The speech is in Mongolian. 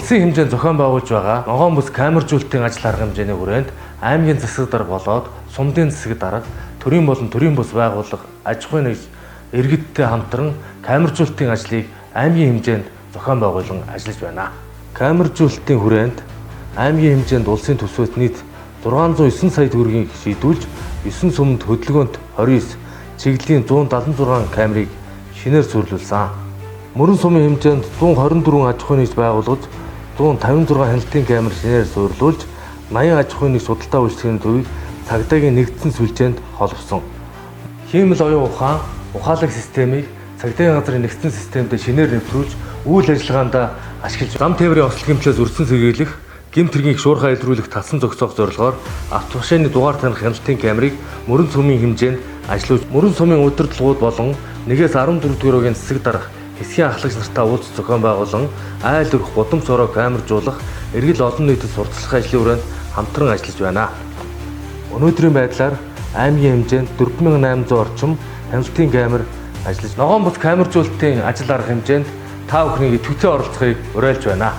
улсын хэмжээнд зохион байгуулж байгаа ногоон бүс камержуулалтын ажил арга хэмжээний хүрээнд аймгийн засаг дарга болоод сумдын засаг дарга, төрийн болон төрийн бус байгууллага, аж ахуйн нэгж иргэдтэй хамтран камержуулалтын ажлыг аймгийн хэмжээнд зохион байгуулан ажиллаж байна. Камержуулалтын хүрээнд аймгийн хэмжээнд улсын төсвөөс нийт 609 сая төгрөгийг шийдүүлж 9 сумд хөдөлгөөнт 29, чиглэлийн 176 камерыг шинээр суурилуулсан. Мөрөн сумын хэмжээнд 124 аж ахуйн нэгж байгууллагад 156 хяналтын камер шинээр суурилуулж 80 аж ахуйн нэгж судалтай үйлчлэгийн төвийг цагдаагийн нэгдсэн сүлжээнд холбосон. Хиймэл оюун ухаан, ухаалаг системийг цагдаагийн газрын нэгдсэн системд шинээр нэвтрүүлж үйл ажиллагаанд ашиглаж зам тээврийн ослог хэмжээс өрсөн сэргийлэх, гэмт хэргийг шуурхай илрүүлэх тасан зогсоох зорилгоор автомашины дугаар таних хяналтын камерыг мөрөн сумын хэмжээнд ажиллуулж мөрөн сумын удирдлагууд болон 1-ээс 14 дуурайгийн засаг дарга хэсгийн ахлагч нартай уулзах зохион байгуулан айл өрх гудамж ороо камержуулах, эргэл олон нийтэд сурталчлах ажлын хүрээнд хамтран ажиллаж байна. Өнөөдрийн байдлаар аймгийн хэмжээнд 4800 орчим хяналтын камер ажиллаж, ногоон бус камержуулалтын ажил арга хэмжээнд та бүхнийг идэвхтэй оролцохыг уриалж байна.